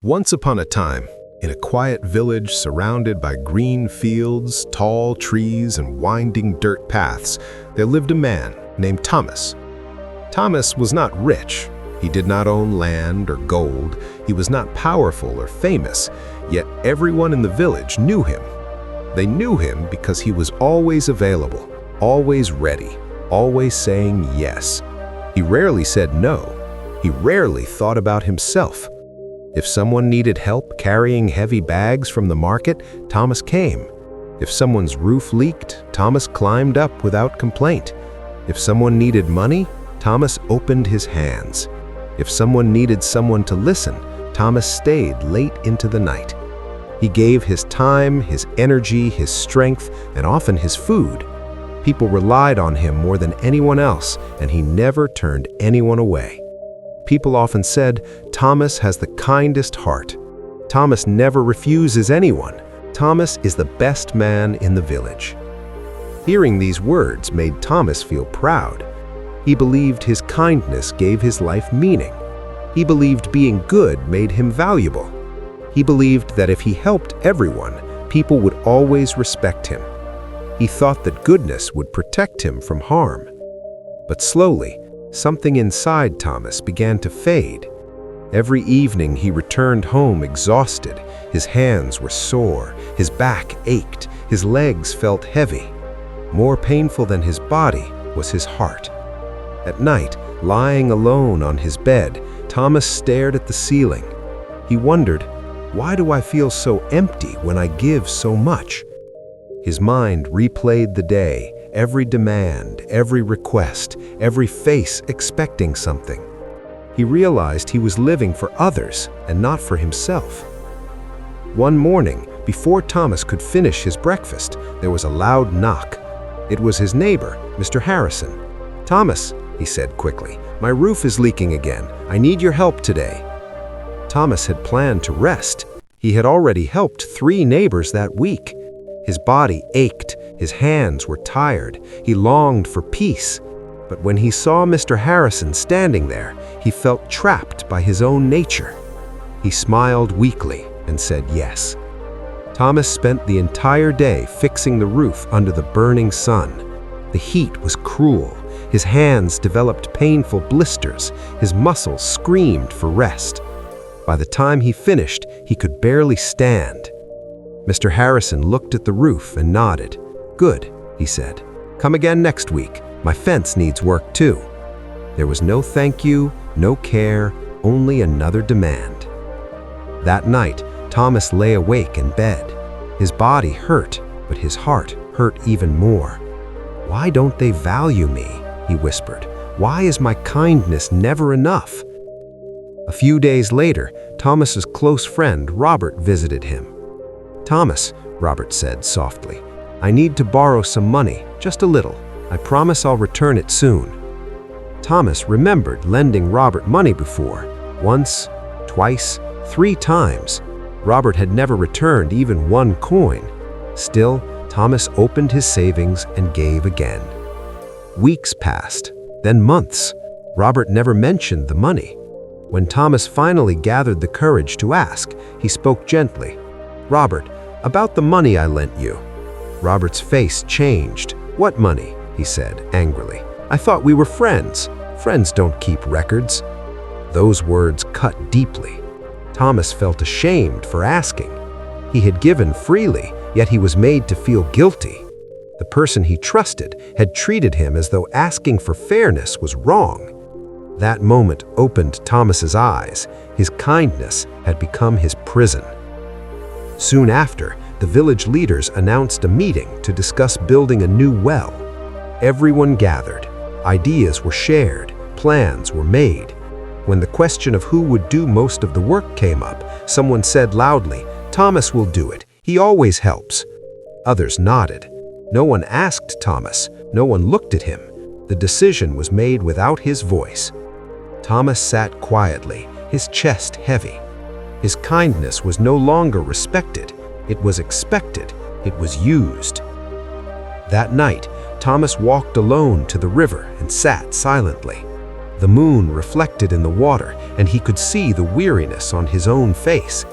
Once upon a time, in a quiet village surrounded by green fields, tall trees, and winding dirt paths, there lived a man named Thomas. Thomas was not rich. He did not own land or gold. He was not powerful or famous, yet everyone in the village knew him. They knew him because he was always available, always ready, always saying yes. He rarely said no. He rarely thought about himself. If someone needed help carrying heavy bags from the market, Thomas came. If someone's roof leaked, Thomas climbed up without complaint. If someone needed money, Thomas opened his hands. If someone needed someone to listen, Thomas stayed late into the night. He gave his time, his energy, his strength, and often his food. People relied on him more than anyone else, and he never turned anyone away. People often said, "Thomas has the kindest heart. Thomas never refuses anyone. Thomas is the best man in the village." Hearing these words made Thomas feel proud. He believed his kindness gave his life meaning. He believed being good made him valuable. He believed that if he helped everyone, people would always respect him. He thought that goodness would protect him from harm. But slowly, something inside Thomas began to fade. Every evening he returned home exhausted. His hands were sore, his back ached, his legs felt heavy. More painful than his body was his heart. At night, lying alone on his bed, Thomas stared at the ceiling. He wondered, "Why do I feel so empty when I give so much?" His mind replayed the day, every demand, every request, every face expecting something. He realized he was living for others and not for himself. One morning, before Thomas could finish his breakfast, there was a loud knock. It was his neighbor, Mr. Harrison. "Thomas," he said quickly, "my roof is leaking again. I need your help today." Thomas had planned to rest. He had already helped 3 neighbors that week. His body ached, his hands were tired, he longed for peace. But when he saw Mr. Harrison standing there, he felt trapped by his own nature. He smiled weakly and said yes. Thomas spent the entire day fixing the roof under the burning sun. The heat was cruel. His hands developed painful blisters. His muscles screamed for rest. By the time he finished, he could barely stand. Mr. Harrison looked at the roof and nodded. "Good," he said. "Come again next week. My fence needs work too." There was no thank you, no care, only another demand. That night, Thomas lay awake in bed. His body hurt, but his heart hurt even more. "Why don't they value me?" he whispered. "Why is my kindness never enough?" A few days later, Thomas's close friend Robert visited him. "Thomas," Robert said softly, "I need to borrow some money, just a little. I promise I'll return it soon." Thomas remembered lending Robert money before. Once, twice, 3 times. Robert had never returned even 1 coin. Still, Thomas opened his savings and gave again. Weeks passed, then months. Robert never mentioned the money. When Thomas finally gathered the courage to ask, he spoke gently. "Robert, about the money I lent you." Robert's face changed. "What money?" he said angrily. "I thought we were friends. Friends don't keep records." Those words cut deeply. Thomas felt ashamed for asking. He had given freely, yet he was made to feel guilty. The person he trusted had treated him as though asking for fairness was wrong. That moment opened Thomas's eyes. His kindness had become his prison. Soon after, the village leaders announced a meeting to discuss building a new well. Everyone gathered. Ideas were shared. Plans were made. When the question of who would do most of the work came up, someone said loudly, "Thomas will do it. He always helps." Others nodded. No one asked Thomas. No one looked at him. The decision was made without his voice. Thomas sat quietly, his chest heavy. His kindness was no longer respected. It was expected. It was used. That night, Thomas walked alone to the river and sat silently. The moon reflected in the water, and he could see the weariness on his own face.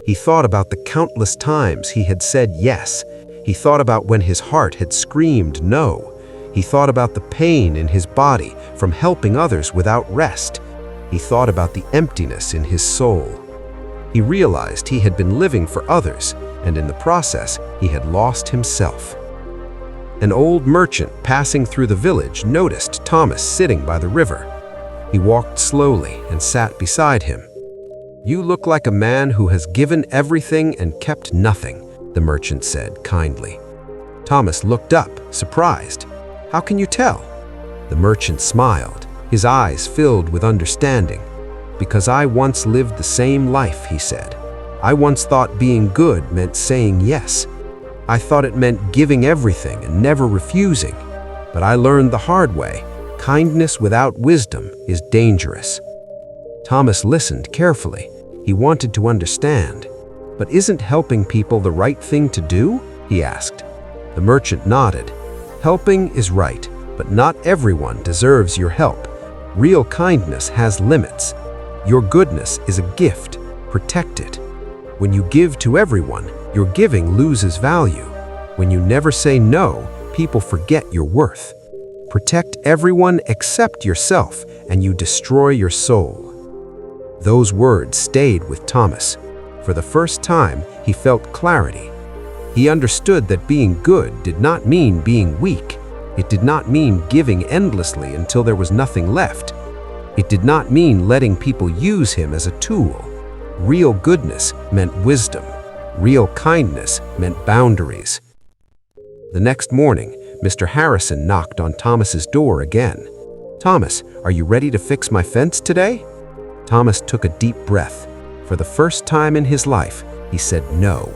He thought about the countless times he had said yes. He thought about when his heart had screamed no. He thought about the pain in his body from helping others without rest. He thought about the emptiness in his soul. He realized he had been living for others, and in the process, he had lost himself. An old merchant passing through the village noticed Thomas sitting by the river. He walked slowly and sat beside him. "You look like a man who has given everything and kept nothing," the merchant said kindly. Thomas looked up, surprised. "How can you tell?" The merchant smiled, his eyes filled with understanding. "Because I once lived the same life," he said. "I once thought being good meant saying yes. I thought it meant giving everything and never refusing. But I learned the hard way. Kindness without wisdom is dangerous." Thomas listened carefully. He wanted to understand. "But isn't helping people the right thing to do?" he asked. The merchant nodded. "Helping is right, but not everyone deserves your help. Real kindness has limits. Your goodness is a gift. Protect it. When you give to everyone, your giving loses value. When you never say no, people forget your worth. Protect everyone except yourself, and you destroy your soul." Those words stayed with Thomas. For the first time, he felt clarity. He understood that being good did not mean being weak. It did not mean giving endlessly until there was nothing left. It did not mean letting people use him as a tool. Real goodness meant wisdom. Real kindness meant boundaries. The next morning, Mr. Harrison knocked on Thomas's door again. "Thomas, are you ready to fix my fence today?" Thomas took a deep breath. For the first time in his life, he said no.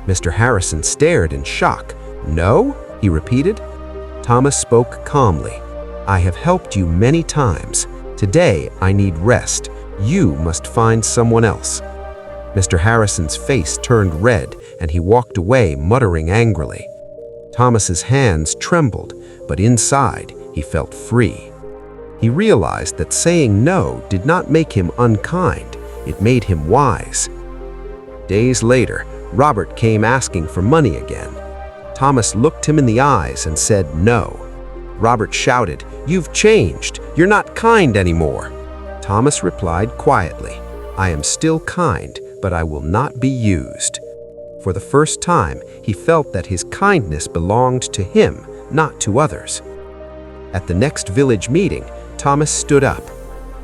Mr. Harrison stared in shock. "No?" he repeated. Thomas spoke calmly. "I have helped you many times. Today, I need rest. You must find someone else." Mr. Harrison's face turned red, and he walked away, muttering angrily. Thomas's hands trembled, but inside, he felt free. He realized that saying no did not make him unkind. It made him wise. Days later, Robert came asking for money again. Thomas looked him in the eyes and said no. Robert shouted, "You've changed. You're not kind anymore." Thomas replied quietly, "I am still kind, but I will not be used." For the first time, he felt that his kindness belonged to him, not to others. At the next village meeting, Thomas stood up.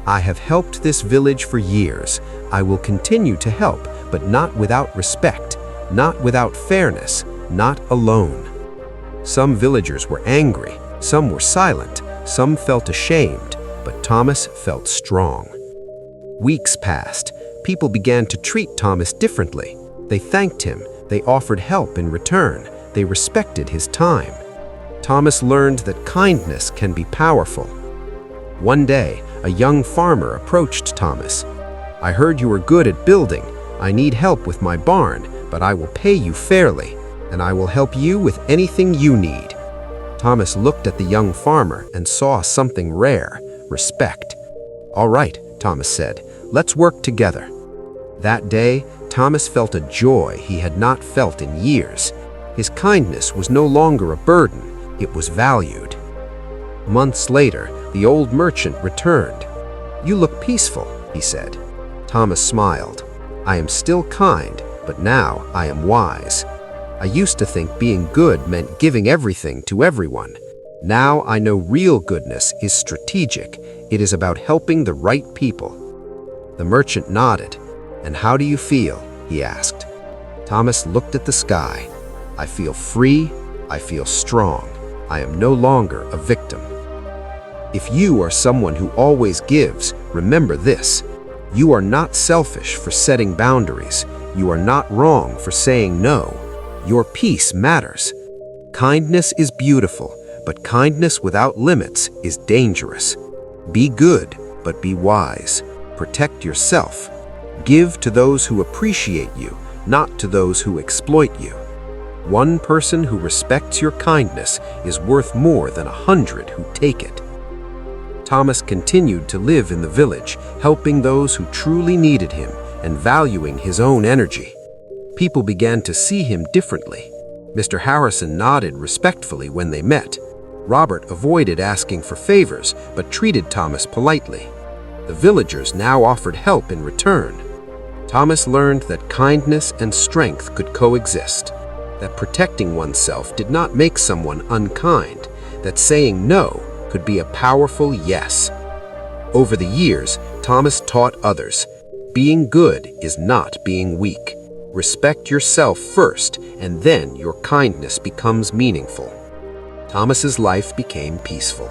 "I have helped this village for years. I will continue to help, but not without respect, not without fairness, not alone." Some villagers were angry, some were silent, some felt ashamed, but Thomas felt strong. Weeks passed. People began to treat Thomas differently. They thanked him, they offered help in return, they respected his time. Thomas learned that kindness can be powerful. One day, a young farmer approached Thomas. "I heard you were good at building. I need help with my barn, but I will pay you fairly, and I will help you with anything you need." Thomas looked at the young farmer and saw something rare: respect. "All right," Thomas said, "let's work together." That day, Thomas felt a joy he had not felt in years. His kindness was no longer a burden, it was valued. Months later, the old merchant returned. "You look peaceful," he said. Thomas smiled. "I am still kind, but now I am wise. I used to think being good meant giving everything to everyone. Now I know real goodness is strategic. It is about helping the right people." The merchant nodded. "And how do you feel?" he asked. Thomas looked at the sky. "I feel free. I feel strong. I am no longer a victim." If you are someone who always gives, remember this: you are not selfish for setting boundaries. You are not wrong for saying no. Your peace matters. Kindness is beautiful, but kindness without limits is dangerous. Be good, but be wise. Protect yourself. Give to those who appreciate you, not to those who exploit you. One person who respects your kindness is worth more than 100 who take it. Thomas continued to live in the village, helping those who truly needed him and valuing his own energy. People began to see him differently. Mr. Harrison nodded respectfully when they met. Robert avoided asking for favors, but treated Thomas politely. The villagers now offered help in return. Thomas learned that kindness and strength could coexist, that protecting oneself did not make someone unkind, that saying no could be a powerful yes. Over the years, Thomas taught others, being good is not being weak. Respect yourself first, and then your kindness becomes meaningful. Thomas's life became peaceful.